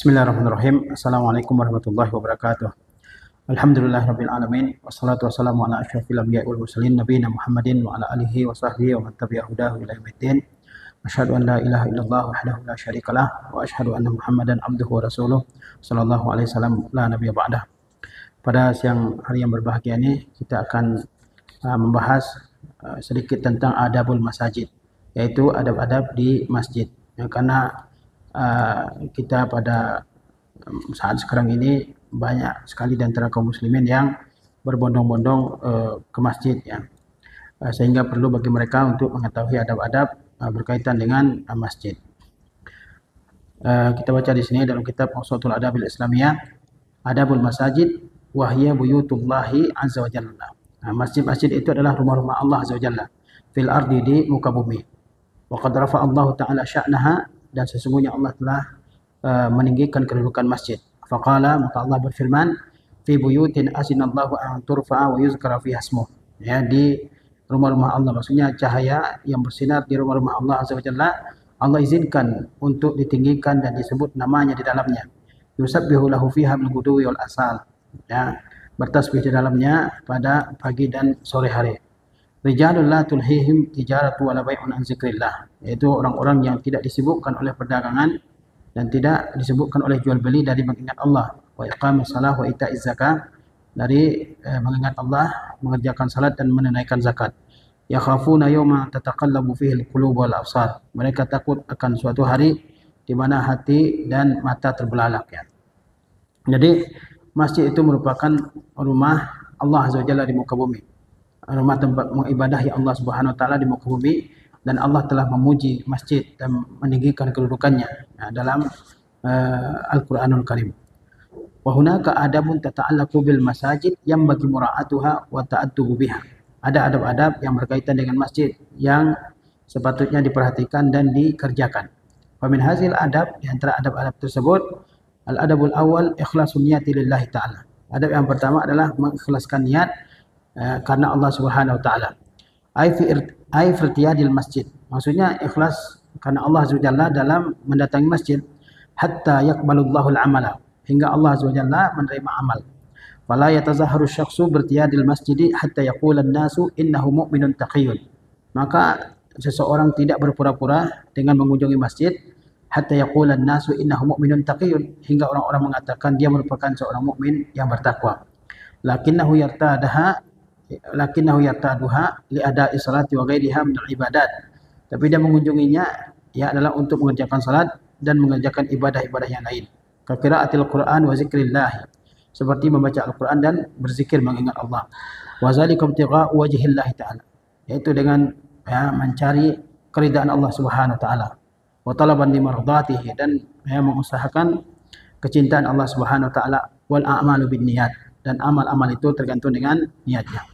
Bismillahirrahmanirrahim. Assalamualaikum warahmatullahi wabarakatuh. Alhamdulillahirabbil alamin wassalatu wassalamu ala asyrofil anbiya'i wal mursalin nabiyina Muhammadin wa ala alihi wa sahbihi wa man tabi'ahu hudahu ila yaumiddin. Asyhadu an la ilaha illallah wahdahu la syarikalah wa asyhadu anna Muhammadan abduhu wa rasuluh sallallahu alaihi wasallam la nabiyya ba'dah. Pada siang hari yang berbahagia ini kita akan membahas sedikit tentang adabul masajid, yaitu adab-adab di masjid. Karena kita pada saat sekarang ini banyak sekali di antara kaum muslimin yang berbondong-bondong ke masjid, ya. Sehingga perlu bagi mereka untuk mengetahui adab-adab berkaitan dengan masjid. Kita baca di sini dalam kitab Awsatul Adabil Islamiyah, Adabul Masajid wahya buyutullahi azza wa jalla. Masjid-masjid itu adalah rumah-rumah Allah azza wa jalla fil ardi, di muka bumi. Wa qad rafa'a Allah ta'ala sya'naha, dan sesungguhnya Allah telah meninggikan kedudukan masjid. Faqala, maka Allah berfirman, fi buyutin azinallahu an turfa'a wa yuzkara fiha ismuh. Ya, di rumah-rumah Allah, maksudnya cahaya yang bersinar di rumah-rumah Allah azza wa jalla, Allah izinkan untuk ditinggikan dan disebut namanya di dalamnya. Yusabbihu lahu fiha bil ghudwi wal asal. Ya, bertasbih di dalamnya pada pagi dan sore hari. Rijalul la tulhihim tijaratu wala bai'un an zikrillah, yaitu orang-orang yang tidak disibukkan oleh perdagangan dan tidak disibukkan oleh jual beli dari mengingat Allah, wa iqamis shalah wa ita'iz zakah, dari mengingat Allah, mengerjakan salat dan menunaikan zakat. Yakhafuna yawma tataqallabu fihi al-qulub wal absar, mereka takut akan suatu hari di mana hati dan mata terbelalak, ya. Jadi masjid itu merupakan rumah Allah azza wa jalla di muka bumi, rumah tempat mengibadahi Allah Subhanahu wa taala di muka bumi, dan Allah telah memuji masjid dan meninggikan kedudukannya dalam Al-Qur'anul Karim. Wa hunaka adabun tata'allaqu bil masajid yang bagi mura'atuha wa ta'addubu biha. Ada adab-adab yang berkaitan dengan masjid yang sepatutnya diperhatikan dan dikerjakan. Wa min hazil adab, di antara adab-adab tersebut, al-adabul awal ikhlasun niyati lillahi ta'ala. Adab yang pertama adalah mengikhlaskan niat karena Allah Subhanahu wa taala. Ai fi irtiyadil masjid, maksudnya ikhlas karena Allah Azza wa Jalla dalam mendatangi masjid, hatta yaqbalullahu al-amala, hingga Allah Azza wa Jalla menerima amal. Fala yatazahharu syakhsu birtiyadil masjidi hatta yaqula an-nasu innahu mu'minun taqiyyun. Maka seseorang tidak berpura-pura dengan mengunjungi masjid, hatta yaqula an-nasu innahu mu'minun taqiyyun, hingga orang-orang mengatakan dia merupakan seorang mukmin yang bertakwa. Lakinnahu yartaduha li ada'i salati wa ghairiha min al-ibadat. Tapi dia mengunjunginya ya adalah untuk mengerjakan salat dan mengerjakan ibadah-ibadah yang lain. Ka qiraatil Qur'an wa zikrillah, seperti membaca Al-Qur'an dan berzikir mengingat Allah. Wa zalika ibtigha'u wajhillah ta'ala, yaitu dengan mencari keridaan Allah Subhanahu wa taala. Wa talaban li mardatihi, dan mengusahakan kecintaan Allah Subhanahu wa taala. Wal a'malu binniyat, dan amal-amal itu tergantung dengan niatnya.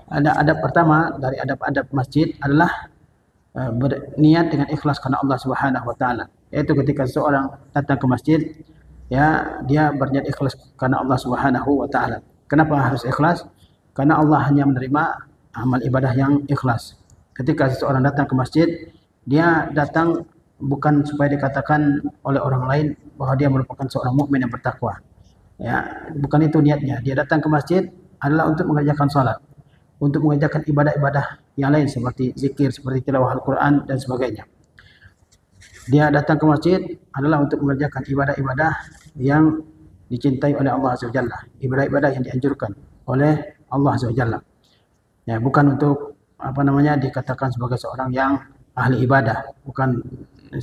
Ada adab pertama dari adab-adab masjid adalah berniat dengan ikhlas karena Allah Subhanahu wa taala. Yaitu ketika seseorang datang ke masjid, ya, dia berniat ikhlas karena Allah Subhanahu wa taala. Kenapa harus ikhlas? Karena Allah hanya menerima amal ibadah yang ikhlas. Ketika seseorang datang ke masjid, dia datang bukan supaya dikatakan oleh orang lain bahwa dia merupakan seorang mukmin yang bertakwa. Ya, bukan itu niatnya. Dia datang ke masjid adalah untuk mengerjakan salat, untuk mengerjakan ibadah-ibadah yang lain seperti zikir, seperti tilawah Al-Quran dan sebagainya. Dia datang ke masjid adalah untuk mengerjakan ibadah-ibadah yang dicintai oleh Allah Azza wa Jalla, ibadah-ibadah yang dianjurkan oleh Allah Azza wa Jalla. Ya, bukan untuk dikatakan sebagai seorang yang ahli ibadah, bukan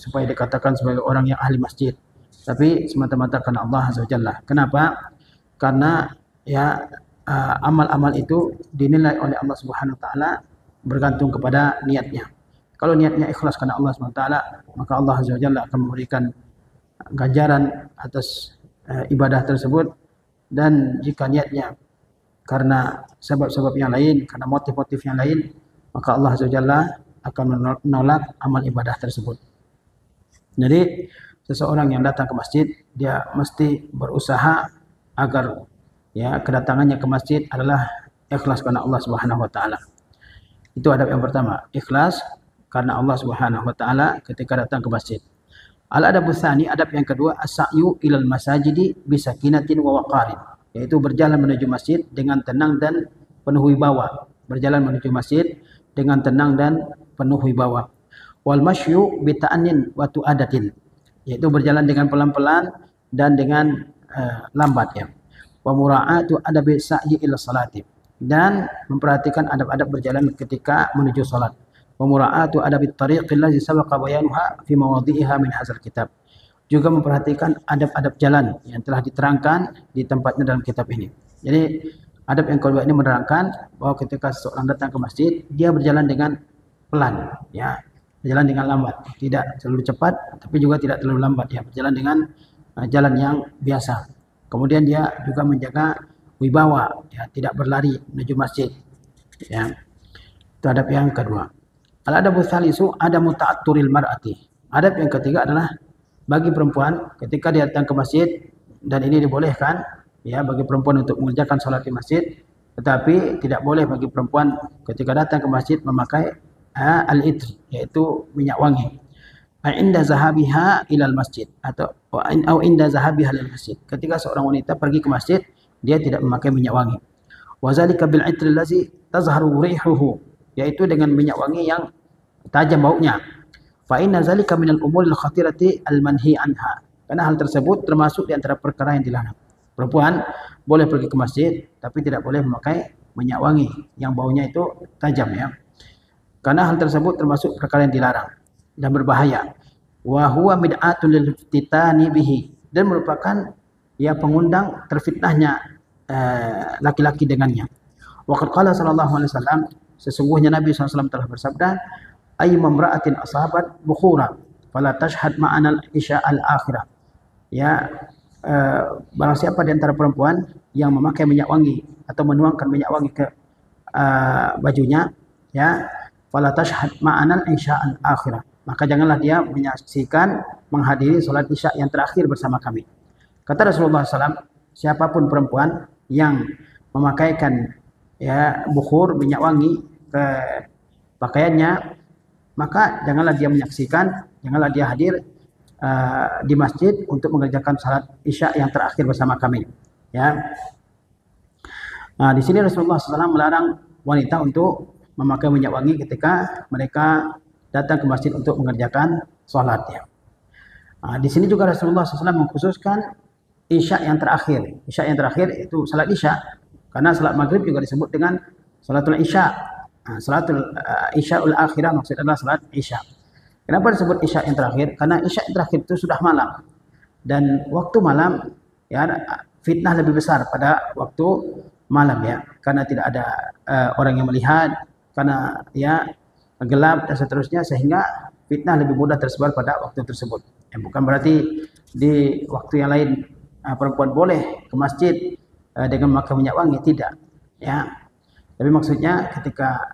supaya dikatakan sebagai orang yang ahli masjid, tapi semata-mata karena Allah Azza wa Jalla. Kenapa? Karena amal-amal itu dinilai oleh Allah Subhanahu wa taala bergantung kepada niatnya. Kalau niatnya ikhlas karena Allah Subhanahu wa taala, maka Allah Azza wa Jalla akan memberikan ganjaran atas ibadah tersebut. Dan jika niatnya karena sebab-sebab yang lain, karena motif-motif yang lain, maka Allah Azza wa Jalla akan menolak amal ibadah tersebut. Jadi seseorang yang datang ke masjid, dia mesti berusaha agar kedatangannya ke masjid adalah ikhlas karena Allah Subhanahu wa taala. Itu adab yang pertama, ikhlas karena Allah Subhanahu wa taala ketika datang ke masjid. Al-adabu tsani, adab yang kedua, as-sa'yu ilal masajidi bisakinatin wa waqarin, yaitu berjalan menuju masjid dengan tenang dan penuh wibawa. Berjalan menuju masjid dengan tenang dan penuh wibawa. Wal masyu bita'annin wa tu'adatin, yaitu berjalan dengan pelan-pelan dan dengan lambat ya. Wa mura'atu adabi sa'yi ila salati, dan memperhatikan adab-adab berjalan ketika menuju salat. Wa mura'atu adabi tariqil ladzi sabaqa bayanuha fi mawadhi'iha min hadzal kitab, juga memperhatikan adab-adab jalan yang telah diterangkan di tempatnya dalam kitab ini. Jadi adab yang kedua ini menerangkan bahwa ketika seseorang datang ke masjid, dia berjalan dengan pelan ya, berjalan dengan lambat, tidak terlalu cepat tapi juga tidak terlalu lambat ya, berjalan dengan jalan yang biasa. Kemudian dia juga menjaga wibawa ya, tidak berlari menuju masjid ya. Itu adab yang kedua. Al-adabu tsalisu adamu ta'atturil mar'ati. Adab yang ketiga adalah bagi perempuan ketika dia datang ke masjid, dan ini dibolehkan ya bagi perempuan untuk mengerjakan salat di masjid, tetapi tidak boleh bagi perempuan ketika datang ke masjid memakai al-itr, yaitu minyak wangi. Inda zahabiha ilal masjid, atau inda zahabiha ilal masjid, ketika seorang wanita pergi ke masjid dia tidak memakai minyak wangi. Wa zalika bil itri allazi tazharu rihuhu, yaitu dengan minyak wangi yang tajam baunya. Fa inna zalika minal umuril khatirati al manhi anha, karena hal tersebut termasuk di antara perkara yang dilarang. Perempuan boleh pergi ke masjid tapi tidak boleh memakai minyak wangi yang baunya itu tajam ya, karena hal tersebut termasuk perkara yang dilarang dan berbahaya. Wa huwa bid'atun lil fitani bihi, dan merupakan ya pengundang terfitnahnya laki-laki dengannya. Wa qala sallallahu alaihi wasallam, sesungguhnya Nabi SAW telah bersabda, ayyuma imra'atin asabat bukhura fala tashhad ma'ana al-isya al-akhirah. Ya, barang siapa di antara perempuan yang memakai minyak wangi atau menuangkan minyak wangi ke bajunya ya, fala tashhad ma'ana al-isya al-akhirah, maka janganlah dia menyaksikan menghadiri salat isya yang terakhir bersama kami. Kata Rasulullah SAW, siapapun perempuan yang memakaikan ya bukhur, minyak wangi, ke pakaiannya, maka janganlah dia menyaksikan, janganlah dia hadir di masjid untuk mengerjakan salat isya yang terakhir bersama kami ya. Nah, di sini Rasulullah SAW melarang wanita untuk memakai minyak wangi ketika mereka datang ke masjid untuk mengerjakan salat ya. Nah, di sini juga Rasulullah SAW mengkhususkan isya yang terakhir. Isya yang terakhir itu salat isya, karena salat maghrib juga disebut dengan salatul isya. Nah, salatul isya'ul akhirah maksudnya adalah salat isya. Kenapa disebut isya yang terakhir? Karena isya yang terakhir itu sudah malam, dan waktu malam ya fitnah lebih besar pada waktu malam ya, karena tidak ada orang yang melihat, karena ya gelap dan seterusnya, sehingga fitnah lebih mudah tersebar pada waktu tersebut. Ya, bukan berarti di waktu yang lain perempuan boleh ke masjid dengan memakai minyak wangi, tidak ya. Tapi maksudnya ketika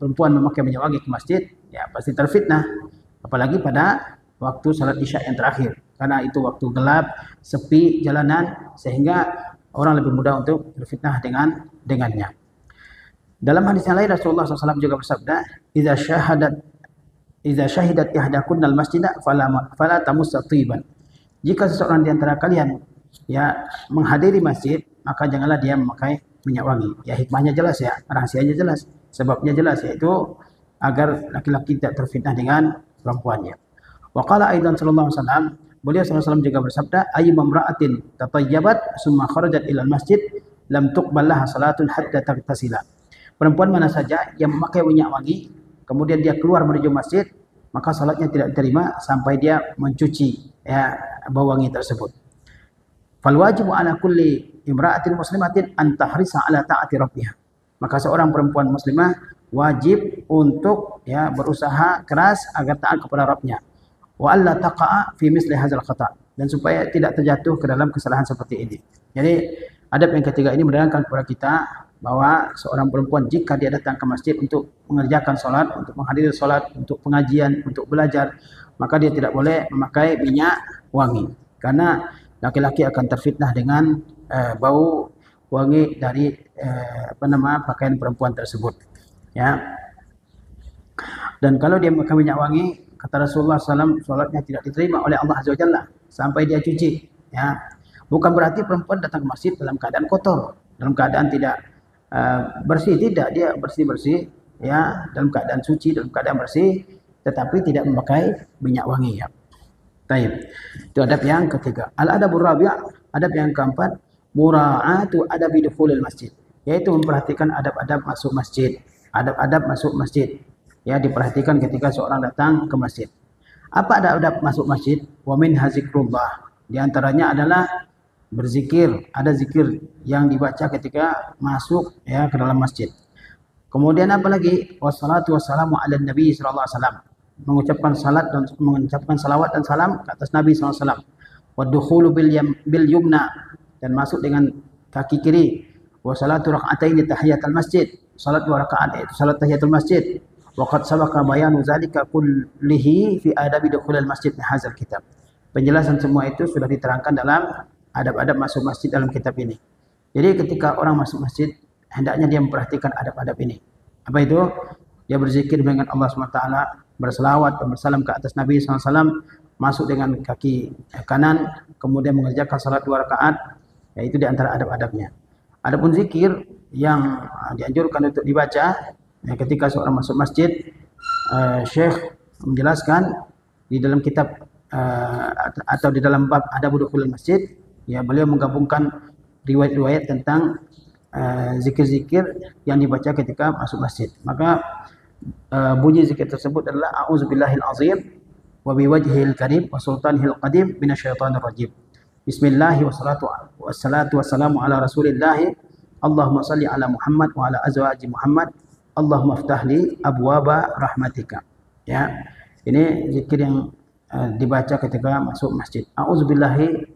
perempuan memakai minyak wangi ke masjid ya pasti terfitnah, apalagi pada waktu salat isya yang terakhir, karena itu waktu gelap, sepi jalanan, sehingga orang lebih mudah untuk terfitnah dengannya. Dalam hadis yang lain Rasulullah SAW juga bersabda, idza syahidat ihdakunnal masjida fala tamussa thiban. Jika seseorang di antara kalian ya menghadiri masjid, maka janganlah dia memakai minyak wangi. Ya hikmahnya jelas ya, rahasianya jelas, sebabnya jelas, yaitu agar laki-laki tidak terfitnah dengan perempuannya. Wa qala aidan sallallahu alaihi wasallam, beliau sallallahu alaihi wasallam juga bersabda, ayyuma imra'atin tatayyabat summa kharajat ilal masjid lam tuqbal laha salatun hatta taghtasila. Perempuan mana saja yang memakai minyak wangi kemudian dia keluar menuju masjid, maka salatnya tidak diterima sampai dia mencuci ya bau wangi tersebut. Fal wajibu ala kulli imra'atin muslimatin an tahrisa ala ta'ati rabbiha. Maka seorang perempuan muslimah wajib untuk ya berusaha keras agar taat kepada Rabbnya. Wa alla taqa'a fi misli hadzal khata', dan supaya tidak terjatuh ke dalam kesalahan seperti ini. Jadi adab yang ketiga ini menerangkan kepada kita bahwa seorang perempuan jika dia datang ke masjid untuk mengerjakan sholat, untuk menghadiri sholat, untuk pengajian, untuk belajar, maka dia tidak boleh memakai minyak wangi, karena laki-laki akan terfitnah dengan bau wangi dari pakaian perempuan tersebut ya. Dan kalau dia memakai minyak wangi Kata Rasulullah SAW, solatnya tidak diterima oleh Allah Azza wa Jalla sampai dia cuci. Ya, bukan berarti perempuan datang ke masjid dalam keadaan kotor, dalam keadaan tidak bersih, tidak, dia bersih-bersih, ya, dalam keadaan suci, dalam keadaan bersih, tetapi tidak memakai minyak wangi. Ya. Baik. Itu adab yang ketiga. Al-adabur rabi', adab yang keempat, mura'atu adabi dukhulil masjid, yaitu memperhatikan adab-adab masuk masjid. Adab-adab masuk masjid, ya, diperhatikan ketika seorang datang ke masjid. Apa adab-adab masuk masjid? Wa minha zikrullah. Di antaranya adalah berzikir. Ada zikir yang dibaca ketika masuk, ya, ke dalam masjid. Kemudian apa lagi? Wassalatu wassalamu ala nabi sallallahu alaihi wasallam. Mengucapkan salat dan mengucapkan salawat dan salam ke atas Nabi sallallahu alaihi wasallam. Wa dukhulu bil yumna, dan masuk dengan kaki kiri. Wa salatu rak'ataini tahiyatul masjid, salat 2 rakaat yaitu salat tahiyatul masjid. Wa qad sabaqa bayanu zalika kullihi fi adabi dukhulil masjid min hadzal kitab. Penjelasan semua itu sudah diterangkan dalam adab-adab masuk masjid dalam kitab ini. Jadi ketika orang masuk masjid, hendaknya dia memperhatikan adab-adab ini. Apa itu? Dia berzikir dengan Allah SWT, berselawat dan bersalam ke atas Nabi SAW, masuk dengan kaki kanan, kemudian mengerjakan salat 2 rakaat, yaitu di antara adab-adabnya. Adapun zikir yang dianjurkan untuk dibaca, ya, ketika seorang masuk masjid, Syekh menjelaskan di dalam kitab atau di dalam bab adab dukhulil masjid, ya, beliau menggabungkan riwayat-riwayat tentang zikir-zikir yang dibaca ketika masuk masjid. Maka bunyi zikir tersebut adalah a'udzubillahil azim wa biwajhihil karim wa sultanihil qadim minasyaitonir rajim. Bismillahi wassalatu wassalamu ala rasulillah. Allahumma salli ala Muhammad wa ala azwaji Muhammad. Allahumma aftahli abwaba rahmatika. Ya, ini zikir yang dibaca ketika masuk masjid. A'udzubillahi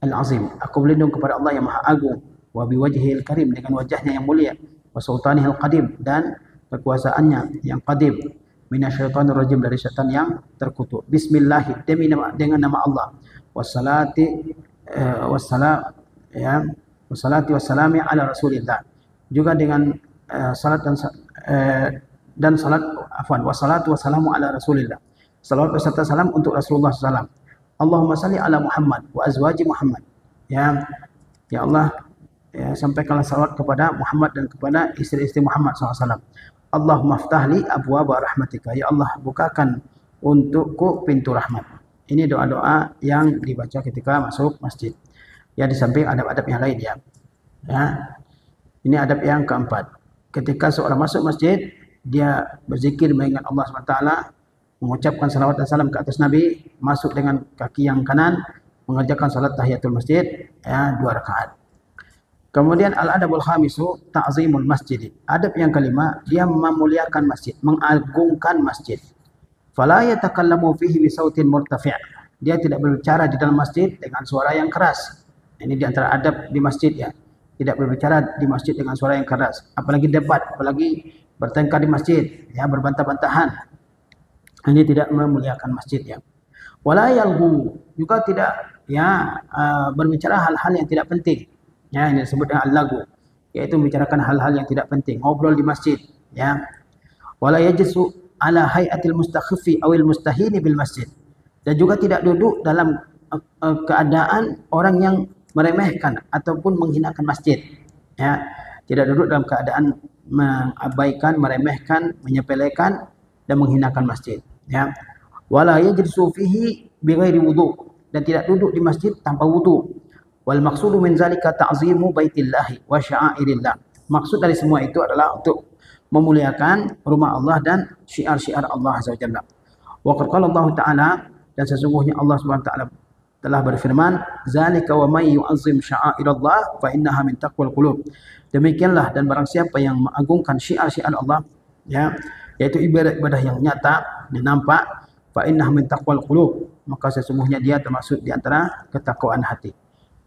al-azim. Aku berlindung kepada Allah yang Maha Agung. Wa biwajhihil karim, dengan wajahnya yang mulia. Wa sultanihil qadim, dan kekuasaannya yang qadim. Minasyaitonir rajim, dari syaitan yang terkutuk. Bismillah, dengan nama Allah. Wassalati wassalami ala rasulillah. Juga dengan salat dan salat, wassalatu wassalamu ala rasulillah. Salawat beserta salam untuk Rasulullah SAW. Allahumma salli ala Muhammad wa azwaji Muhammad. Ya Allah, ya, sampaikanlah salawat kepada Muhammad dan kepada istri-istri Muhammad SAW. Allahumma aftahli abwaba rahmatika. Ya Allah, bukakan untukku pintu rahmat. Ini doa-doa yang dibaca ketika masuk masjid. Ya, di samping adab-adab yang lain, ya. Ya. Ini adab yang keempat. Ketika seorang masuk masjid, dia berzikir mengingat Allah SWT, mengucapkan salawat dan salam ke atas Nabi, masuk dengan kaki yang kanan, mengerjakan salat tahiyatul masjid, ya, 2 rakaat. Kemudian al-adabul khamisu ta'zimul masjid. Adab yang kelima, dia memuliakan masjid, mengagungkan masjid. Fala yatakallamu fihi bi sautin murtafi'. Dia tidak berbicara di dalam masjid dengan suara yang keras. Ini di antara adab di masjid, ya. Tidak berbicara di masjid dengan suara yang keras, apalagi debat, apalagi bertengkar di masjid, ya, berbantah-bantahan. Ini tidak memuliakan masjid, ya. Wala yalghu, juga tidak, ya, berbicara hal-hal yang tidak penting. Ya, ini disebut dengan al-laghu, yaitu membicarakan hal-hal yang tidak penting, ngobrol di masjid, ya. Wala yajlisu ala hay'atil mustakhiffi awil mustahini bil masjid. Dan juga tidak duduk dalam keadaan orang yang meremehkan ataupun menghinakan masjid, ya. Tidak duduk dalam keadaan mengabaikan, meremehkan, menyepelekan dan menghinakan masjid, ya. Wala yajlisu fihi bighairi wudu, dan tidak duduk di masjid tanpa wudu. Wal maqsudu min zalika ta'zimu baitillahi wa sya'airillah. Maksud dari semua itu adalah untuk memuliakan rumah Allah dan syiar-syiar Allah Azza wa Jalla. Wa qala Allah Ta'ala, dan sesungguhnya Allah Subhanahu wa taala telah berfirman, zalika wa may yu'azzim sya'airallah fa innaha min taqwal qulub. Demikianlah, dan barang siapa yang mengagungkan syiar-syiar Allah, ya, yaitu ibadah-ibadah yang nyata dan nampak, fa innaha min taqwal qulub, maka sesungguhnya dia termasuk di antara ketakwaan hati.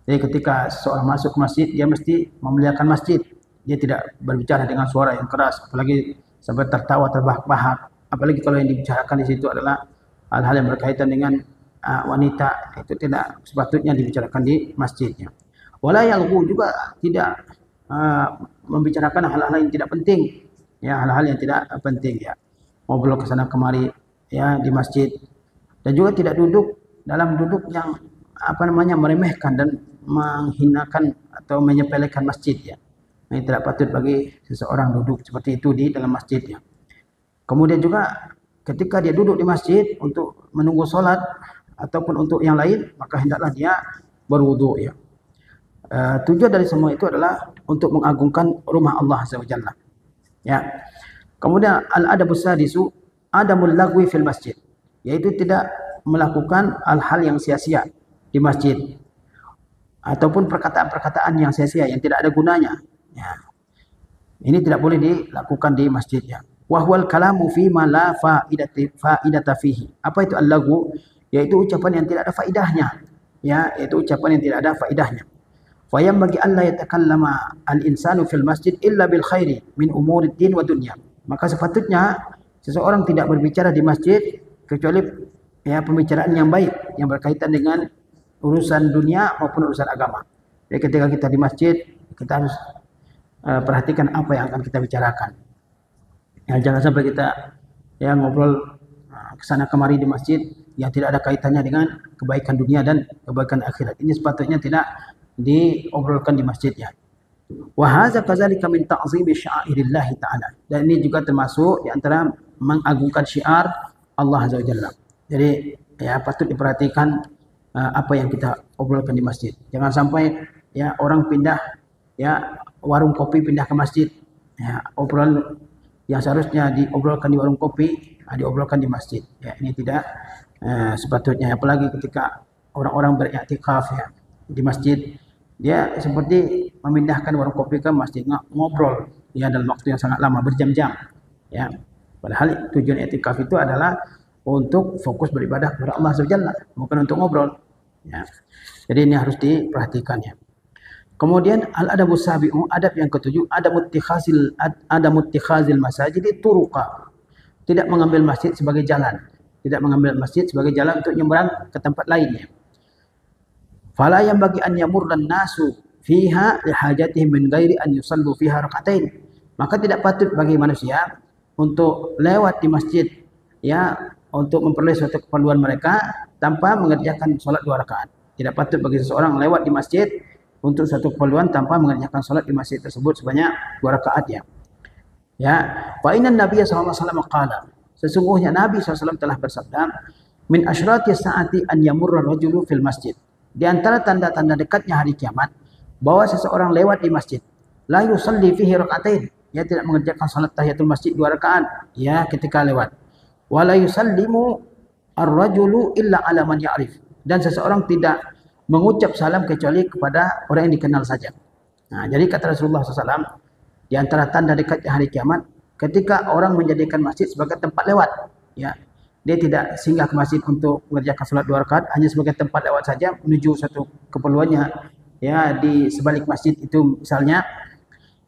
Jadi ketika seorang masuk ke masjid, dia mesti memuliakan masjid. Dia tidak berbicara dengan suara yang keras, apalagi sampai tertawa terbahak-bahak. Apalagi kalau yang dibicarakan di situ adalah hal-hal yang berkaitan dengan wanita, itu tidak sepatutnya dibicarakan di masjidnya. Wala yalghu, juga tidak membicarakan hal-hal yang tidak penting, ya, hal-hal yang tidak penting, ya. Ngobrol ke sana kemari, ya di masjid, dan juga tidak duduk dalam duduk yang meremehkan dan menghinakan atau menyepelekan masjid ya. Ini tidak patut bagi seseorang duduk seperti itu di dalam masjid ya. Kemudian juga ketika dia duduk di masjid untuk menunggu sholat ataupun untuk yang lain, maka hendaklah dia berwudu ya. Tujuan dari semua itu adalah untuk mengagungkan rumah Allah Azza wa Jalla. Ya. Kemudian al-adabus sadisu adamul lagwi fil masjid, yaitu tidak melakukan hal-hal yang sia-sia di masjid ataupun perkataan-perkataan yang sia-sia yang tidak ada gunanya. Ya. Ini tidak boleh dilakukan di masjid ya. Wa huwal kalamu fi ma la faidata fihi. Apa itu al-lagu? Yaitu ucapan yang tidak ada faidahnya. Ya, yaitu ucapan yang tidak ada faidahnya. Fa yanbaghi an la yatakallama al-insanu fil masjid illa bil khairi min umurid din wa dunya. Maka sepatutnya seseorang tidak berbicara di masjid kecuali ya pembicaraan yang baik yang berkaitan dengan urusan dunia maupun urusan agama. Jadi ketika kita di masjid, kita harus perhatikan apa yang akan kita bicarakan. Ya, jangan sampai kita ya ngobrol kesana kemari di masjid yang tidak ada kaitannya dengan kebaikan dunia dan kebaikan akhirat. Ini sepatutnya tidak diobrolkan di masjid ya. Wa hadza kadzalika min ta'zimi sya'airillah ta'ala. Dan ini juga termasuk di antara mengagungkan syiar Allah Azza wa Jalla. Jadi ya patut diperhatikan apa yang kita obrolkan di masjid. Jangan sampai ya orang pindah ya warung kopi pindah ke masjid. Ya, obrolan yang seharusnya diobrolkan di warung kopi diobrolkan di masjid. Ya, ini tidak sepatutnya, apalagi ketika orang-orang beriktikaf ya di masjid, dia seperti memindahkan warung kopi ke masjid, ngobrol ya dalam waktu yang sangat lama, berjam-jam. Ya. Padahal tujuan iktikaf itu adalah untuk fokus beribadah kepada Allah Subhanahu wa taala, bukan untuk ngobrol. Ya. Jadi ini harus diperhatikan ya. Kemudian al-adabus sabi'u, adab yang ketujuh, adamut tikhazil masajid turuqa. Tidak mengambil masjid sebagai jalan. Tidak mengambil masjid sebagai jalan untuk nyebrang ke tempat lainnya. Fala yang bagi an yamurran nasu fiha lihajatihim min ghairi an yusallu fiha rak'atain. Maka tidak patut bagi manusia untuk lewat di masjid ya untuk memperoleh suatu keperluan mereka tanpa mengerjakan salat 2 rakaat. Tidak patut bagi seseorang lewat di masjid untuk satu keperluan tanpa mengerjakan salat di masjid tersebut sebanyak 2 rakaat ya. Ya, fa inna Nabiy sallallahu alaihi wasallam qala, sesungguhnya Nabi SAW telah bersabda, min asyrati saati an yamurra rajulu fil masjid. Di antara tanda-tanda dekatnya hari kiamat bahwa seseorang lewat di masjid, la yusalli fihi rak'atain, dia tidak mengerjakan salat tahiyatul masjid 2 rakaat ya ketika lewat. Wa la yusallimu ar-rajulu illa ala man ya'rif, dan seseorang tidak mengucap salam kecuali kepada orang yang dikenal saja. Nah, jadi kata Rasulullah SAW, di antara tanda dekatnya hari kiamat, ketika orang menjadikan masjid sebagai tempat lewat, ya, dia tidak singgah ke masjid untuk mengerjakan salat 2 rakaat, hanya sebagai tempat lewat saja menuju satu keperluannya, ya, di sebalik masjid itu misalnya.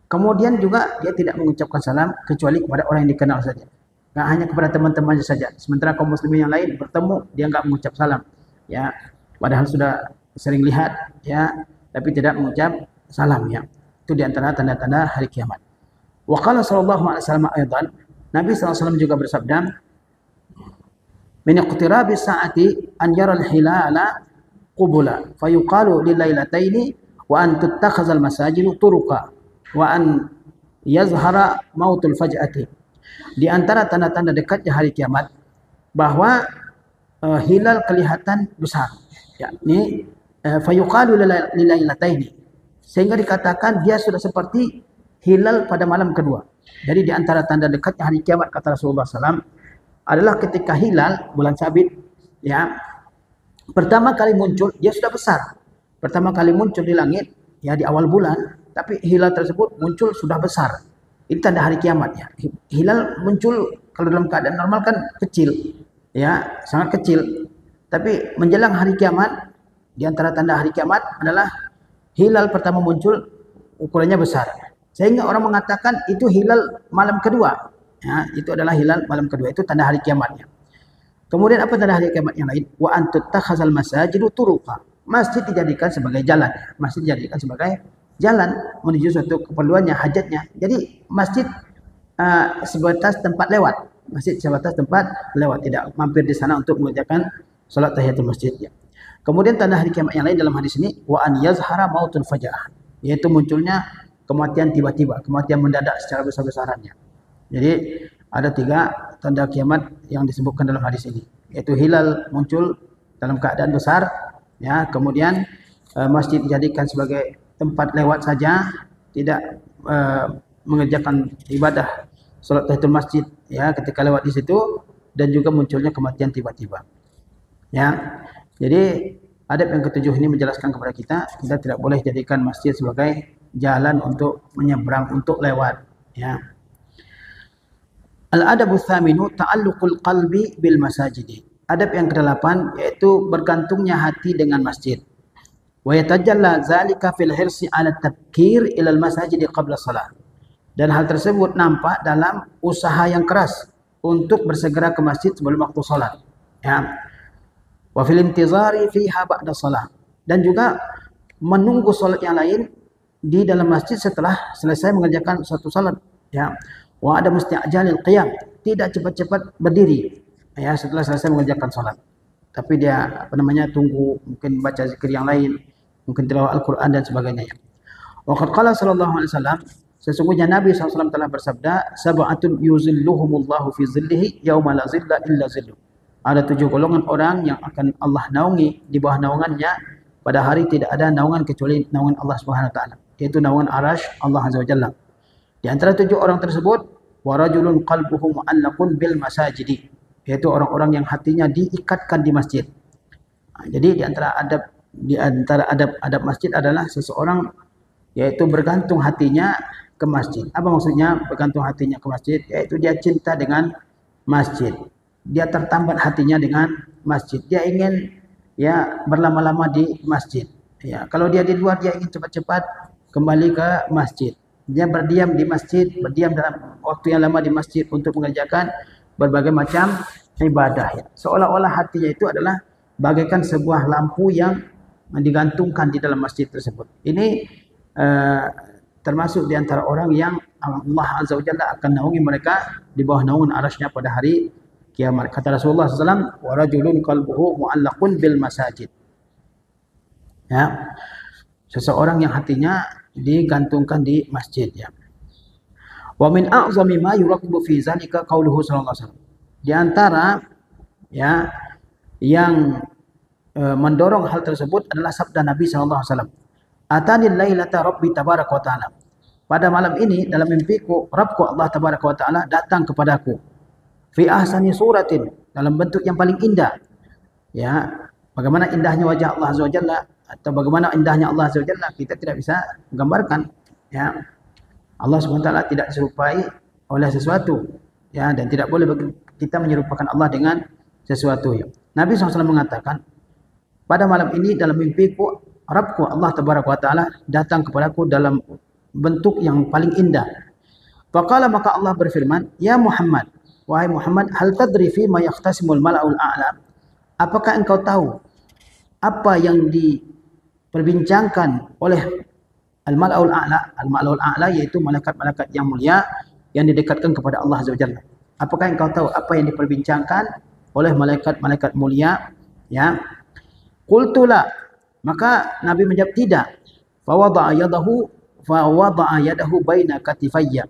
Kemudian juga dia tidak mengucapkan salam kecuali kepada orang yang dikenal saja, nggak hanya kepada teman-temannya saja. Sementara kaum muslimin yang lain bertemu, dia nggak mengucap salam, ya, padahal sudah sering lihat ya, tapi tidak mengucap salam ya. Itu di antara tanda-tanda hari kiamat. Wa qala sallallahu alaihi wasallam aidan, Nabi SAW juga bersabda, min iqtirabi sa'ati an yara al-hilala qubula fayuqalu lil lailataini wa an tuttakhadha al-masajidu turuqa wa an yazhara mautul faj'ati. Di antara tanda-tanda dekatnya hari kiamat bahwa hilal kelihatan besar. Ya, ini fayuqalu lilailataini, sehingga dikatakan dia sudah seperti hilal pada malam kedua. Jadi di antara tanda dekatnya hari kiamat kata Rasulullah SAW adalah ketika hilal bulan sabit ya pertama kali muncul, dia sudah besar. Pertama kali muncul di langit ya di awal bulan, tapi hilal tersebut muncul sudah besar. Itu tanda hari kiamat ya. Hilal muncul kalau dalam keadaan normal kan kecil ya, sangat kecil. Tapi menjelang hari kiamat, di antara tanda hari kiamat adalah hilal pertama muncul ukurannya besar. Sehingga orang mengatakan itu hilal malam kedua. Ya, itu adalah hilal malam kedua, itu tanda hari kiamatnya. Kemudian apa tanda hari kiamat yang lain? Wa antuttakhazal masajidu turuqa. Masjid dijadikan sebagai jalan. Masjid dijadikan sebagai jalan menuju suatu keperluannya, hajatnya. Jadi masjid sebatas tempat lewat. masjid sebatas tempat lewat, tidak mampir di sana untuk mengerjakan salat tahiyatul masjid. Ya. Kemudian tanda hari kiamat yang lain dalam hadis ini, wa an yazhara mautul faja'ah, yaitu munculnya kematian tiba-tiba, kematian mendadak secara besar-besarannya. Jadi ada 3 tanda kiamat yang disebutkan dalam hadis ini, yaitu hilal muncul dalam keadaan besar, ya, kemudian masjid dijadikan sebagai tempat lewat saja, tidak mengerjakan ibadah salat tahiyatul masjid, ya, ketika lewat di situ, dan juga munculnya kematian tiba-tiba. Ya. Jadi adab yang ke-7 ini menjelaskan kepada kita tidak boleh jadikan masjid sebagai jalan untuk menyeberang, untuk lewat, ya. Al-adabul thaminu ta'alluqul qalbi bil masajidi. Adab yang ke-8 yaitu bergantungnya hati dengan masjid. Wa yatajalla zalika fil hirsi 'ala tabkir ila al-masajidi qabla shalah. Dan hal tersebut nampak dalam usaha yang keras untuk bersegera ke masjid sebelum waktu salat. Ya. Wa fil intizari fiha ba'da shalah. Dan juga menunggu salat yang lain di dalam masjid setelah selesai mengerjakan satu salat, ya. Wa ada musti'jalil qiyam, tidak cepat-cepat berdiri, ya, setelah selesai mengerjakan salat. Tapi dia tunggu, mungkin baca zikir yang lain, mungkin tilawah Al-Qur'an dan sebagainya. Wa qad qala sallallahu alaihi wasallam, sesungguhnya Nabi SAW telah bersabda, sab'atun yuzilluhumullahu fi zillihi yauma la zilla illa zilluh. Ada 7 golongan orang yang akan Allah naungi di bawah naungannya pada hari tidak ada naungan kecuali naungan Allah Subhanahu wa taala, yaitu naungan arasy Allah Azza wa Jalla. Di antara 7 orang tersebut, wa rajulun qalbuhu mu'allaqun bil masajidi, yaitu orang-orang yang hatinya diikatkan di masjid. Jadi di antara adab masjid adalah seseorang yaitu bergantung hatinya ke masjid. Apa maksudnya bergantung hatinya ke masjid? Yaitu dia cinta dengan masjid. Dia tertambat hatinya dengan masjid. Dia ingin, ya, berlama-lama di masjid. Ya, kalau dia di luar, dia ingin cepat-cepat kembali ke masjid. Dia berdiam di masjid, berdiam dalam waktu yang lama di masjid untuk mengerjakan berbagai macam ibadah. Ya. Seolah-olah hatinya itu adalah bagaikan sebuah lampu yang digantungkan di dalam masjid tersebut. Ini termasuk di antara orang yang Allah Azza wa Jalla akan naungi mereka di bawah naungan arasy-Nya pada hari kiamat. Kata Rasulullah SAW, wa rajulun qalbuhu mu'allaqun bil masajid. Ya. Seseorang yang hatinya digantungkan di masjid, ya. Wa min a'zami ma yuraqibu fi zalika qauluhu sallallahu alaihi wasallam. Di antara, ya, yang mendorong hal tersebut adalah sabda Nabi sallallahu alaihi wasallam. Atanil lailata rabbi tabaraka wa taala. Pada malam ini dalam mimpiku Rabbku Allah tabaraka wa taala datang kepadaku. Fi ahsani suratin, dalam bentuk yang paling indah. Ya, bagaimana indahnya wajah Allah Azza wa Jalla atau bagaimana indahnya Allah Azza wa Jalla kita tidak bisa menggambarkan, ya. Allah Subhanahu wa taala tidak diserupai oleh sesuatu, ya, dan tidak boleh bagi kita menyerupakan Allah dengan sesuatu, ya. Nabi SAW mengatakan, pada malam ini dalam mimpiku Rabbku Allah tabaraka wa taala datang kepadaku dalam bentuk yang paling indah. Faqala, maka Allah berfirman, ya Muhammad, wahai Muhammad, hal tadri fi ma yahtasimul mala'ul a'la? Apakah engkau tahu apa yang diperbincangkan oleh al-mala'ul a'la? Al-mala'ul a'la yaitu malaikat-malaikat yang mulia yang didekatkan kepada Allah Azza wa Jalla. Apakah engkau tahu apa yang diperbincangkan oleh malaikat-malaikat mulia, ya? Qultu la, maka Nabi menjawab tidak. Fa wada'a yadahu baina katifayya,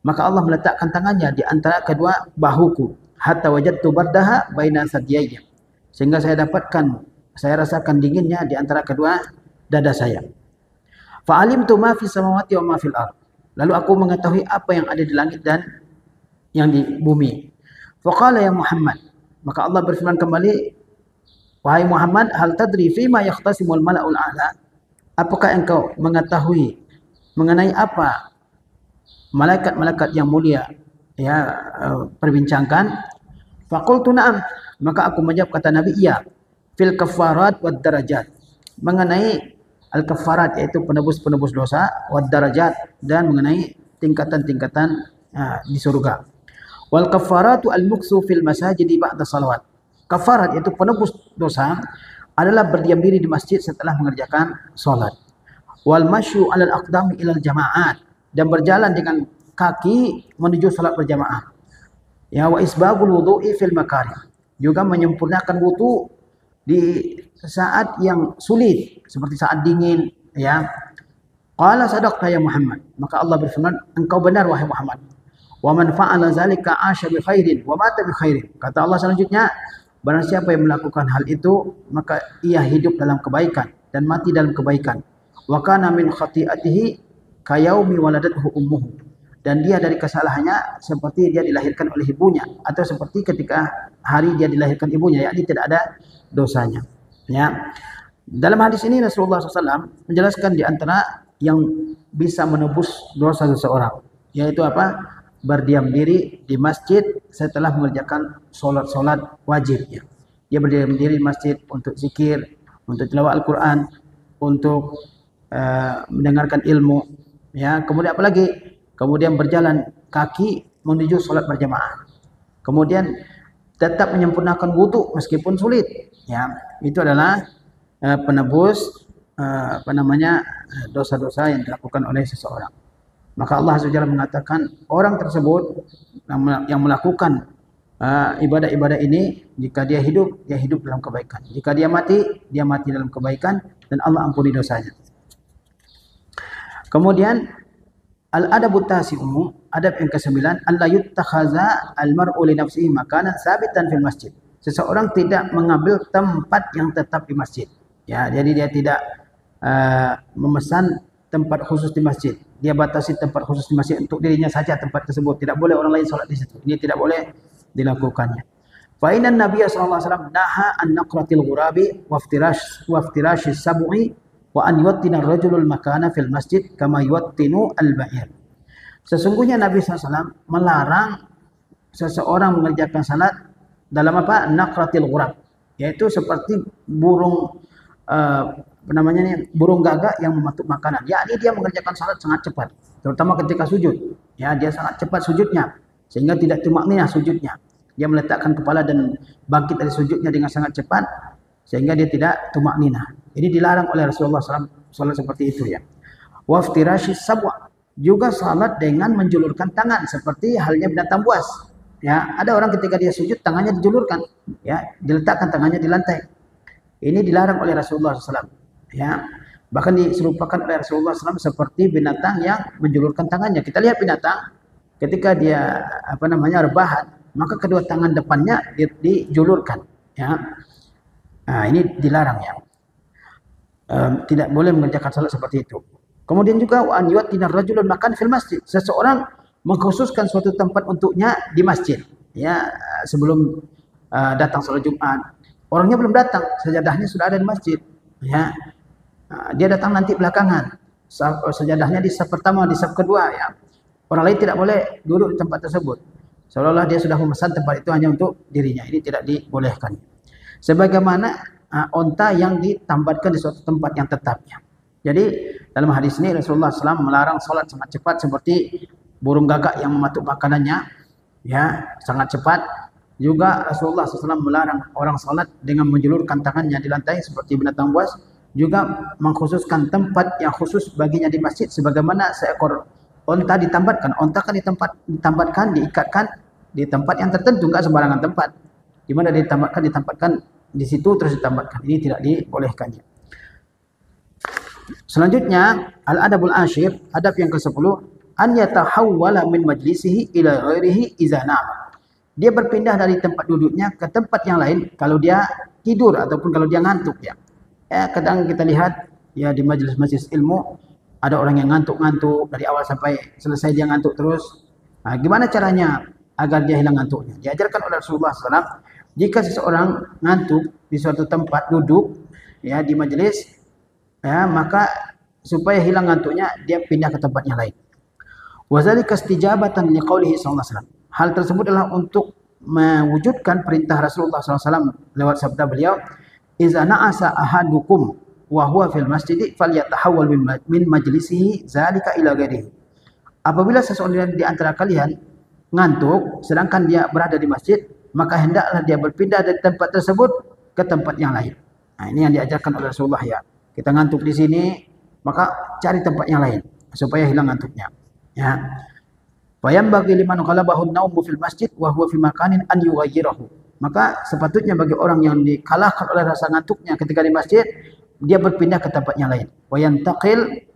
maka Allah meletakkan tangannya di antara kedua bahuku, hatta wajadtu bardaha baina sadiyayya, sehingga saya rasakan dinginnya di antara kedua dada saya. Fa alimtu ma fi samawati wa ma fil ard, lalu aku mengetahui apa yang ada di langit dan yang di bumi. Fa qala ya Muhammad, maka Allah berfirman kembali, wahai Muhammad, hal tadri fi ma yahtasimul mala'ul a'la? Apakah engkau mengetahui mengenai apa malaikat-malaikat yang mulia, ya, perbincangkan? Faqultu na'am, maka aku menjawab, kata Nabi, iya. Fil kafarat wad darajat, mengenai al-kafarat yaitu penebus-penebus dosa, wad darajat, dan mengenai tingkatan-tingkatan di surga. Wal kafaratu al-muksu fil masajidi ba'da salawat. Kafarat yaitu penebus dosa adalah berdiam diri di masjid setelah mengerjakan salat. Wal masyu 'alal aqdami ilal jama'at, dan berjalan dengan kaki menuju salat berjamaah. Ya, wa isbabul wudu'i fil makarih. Juga menyempurnakan wudu di saat yang sulit, seperti saat dingin, ya. Qala sadaqta ya Muhammad. Maka Allah berfirman, engkau benar wahai Muhammad. Wa man fa'ala zalika 'asha bi khairin wa mata bi khairin. Kata Allah selanjutnya, barang siapa yang melakukan hal itu, maka ia hidup dalam kebaikan dan mati dalam kebaikan. Wa kana min khati'atihi kayaumi waladathu ummuhu. Dan dia dari kesalahannya seperti dia dilahirkan oleh ibunya, atau seperti ketika hari dia dilahirkan ibunya, yakni tidak ada dosanya. Ya. Dalam hadis ini Rasulullah SAW menjelaskan di antara yang bisa menebus dosa seseorang, yaitu apa? Berdiam diri di masjid setelah mengerjakan solat wajibnya. Dia berdiam diri di masjid untuk zikir, untuk tilawah Al-Quran, untuk mendengarkan ilmu. Ya, kemudian apa lagi? Kemudian berjalan kaki menuju solat berjamaah. Kemudian tetap menyempurnakan wudu meskipun sulit. Ya, itu adalah penebus dosa-dosa yang dilakukan oleh seseorang. Maka Allah SWT mengatakan orang tersebut yang melakukan ibadah-ibadah ini, jika dia hidup dalam kebaikan. Jika dia mati dalam kebaikan, dan Allah ampuni dosanya. Kemudian al-adabut tasi'u, adab yang ke-9, alla yuttakhaza al-mar'u li nafsihi makanan sabitan fil masjid. Seseorang tidak mengambil tempat yang tetap di masjid. Ya, jadi dia tidak memesan tempat khusus di masjid. Dia batasi tempat khusus di masjid untuk dirinya saja tempat tersebut. Tidak boleh orang lain salat di situ. Ini tidak boleh dilakukannya. Fa inna Nabiy sallallahu alaihi wasallam naha an naqratil ghurabi wa iftirash sab'i wa an yuwattina ar-rajulul makana fil masjid kama yuwattinu al-ba'ir. Sesungguhnya Nabi SAW melarang seseorang mengerjakan salat dalam apa? Naqratil ghurab, yaitu seperti burung burung gagak yang mematuk makanan. Yakni dia mengerjakan salat sangat cepat, terutama ketika sujud. Ya, dia sangat cepat sujudnya sehingga tidak tumakninah sujudnya. Dia meletakkan kepala dan bangkit dari sujudnya dengan sangat cepat sehingga dia tidak tumakninah. Ini dilarang oleh Rasulullah SAW salat seperti itu, ya. Wa iftirasyis sabwa, juga salat dengan menjulurkan tangan seperti halnya binatang buas. Ya, ada orang ketika dia sujud tangannya dijulurkan, ya, diletakkan tangannya di lantai. Ini dilarang oleh Rasulullah SAW. Ya, bahkan diserupakan oleh Rasulullah SAW seperti binatang yang menjulurkan tangannya. Kita lihat binatang ketika dia rebahan, maka kedua tangan depannya dijulurkan. Ya, nah, ini dilarang, ya. Tidak boleh mengerjakan salat seperti itu. Kemudian juga an yu'tinar rajulun makan fil masjid. Seseorang mengkhususkan suatu tempat untuknya di masjid. Ya, sebelum datang salat Jumat. Orangnya belum datang, sajadahnya sudah ada di masjid. Ya, dia datang nanti belakangan. Sajadahnya di saf pertama, di saf kedua. Ya, orang lain tidak boleh duduk di tempat tersebut. Seolah-olah dia sudah memesan tempat itu hanya untuk dirinya. Ini tidak dibolehkan. Sebagaimana onta yang ditambatkan di suatu tempat yang tetapnya. Jadi dalam hadis ini Rasulullah SAW melarang salat sangat cepat seperti burung gagak yang mematuk makanannya, ya, sangat cepat. Juga Rasulullah SAW melarang orang salat dengan menjulurkan tangannya di lantai seperti binatang buas. Juga mengkhususkan tempat yang khusus baginya di masjid, sebagaimana seekor onta ditambatkan. Onta kan ditambatkan, diikatkan di tempat yang tertentu, enggak sembarangan tempat. Di mana ditempatkan di situ terus ditambatkan. Ini tidak dibolehkannya. Selanjutnya al-adabul ashir, adab yang ke-10, an yatahawwala min majlisihi ila ghairihi idza nama. Dia berpindah dari tempat duduknya ke tempat yang lain kalau dia tidur ataupun kalau dia ngantuk, ya. Kadang kita lihat, ya, di majelis-majelis ilmu ada orang yang ngantuk-ngantuk dari awal sampai selesai, dia ngantuk terus. Nah, gimana caranya agar dia hilang ngantuknya? Diajarkan oleh Rasulullah SAW, jika seseorang ngantuk di suatu tempat duduk, ya, di majelis, ya, maka supaya hilang ngantuknya dia pindah ke tempat yang lain. Wa dzalika istijabatan liqaulihi sallallahu alaihi wasallam. Hal tersebut adalah untuk mewujudkan perintah Rasulullah SAW lewat sabda beliau, "Iza na'asa ahadukum wa huwa fil masjid falyatahawwal min majlisihi dzalika ila ghairihi." Apabila seseorang di antara kalian ngantuk sedangkan dia berada di masjid, maka hendaklah dia berpindah dari tempat tersebut ke tempat yang lain. Nah, ini yang diajarkan oleh Rasulullah, ya. Kita ngantuk di sini, maka cari tempat yang lain supaya hilang ngantuknya. Ya. Fayambaghi liman ghalabahu an-naumu fil masjid wa huwa fi makanin an yughayyirahu. Maka sepatutnya bagi orang yang dikalahkan oleh rasa ngantuknya ketika di masjid, dia berpindah ke tempat yang lain. Wa yantaqil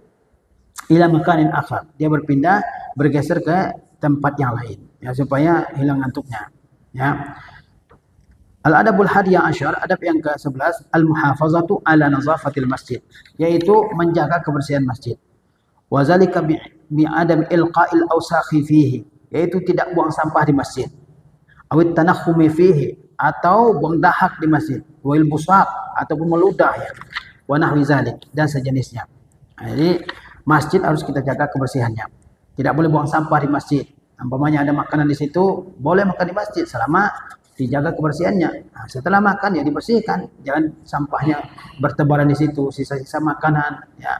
ila makanin akhar. Dia berpindah, bergeser ke tempat yang lain, ya, supaya hilang ngantuknya. Ya. Al-adabul hadiyah asyar, adab yang ke-11, al-muhafazatu ala nazafatil masjid, yaitu menjaga kebersihan masjid. Wa zalika bi adam ilqa'il awsakhi fihi, yaitu tidak buang sampah di masjid. Awit tanakhumi fihi, atau buang dahak di masjid. Wal busaq, ataupun meludah, ya. Wa nahwi zalik, dan sejenisnya. Jadi masjid harus kita jaga kebersihannya. Tidak boleh buang sampah di masjid. Umpamanya ada makanan di situ, boleh makan di masjid selama dijaga kebersihannya. Nah, setelah makan ya dibersihkan, jangan sampahnya bertebaran di situ, sisa-sisa makanan, ya,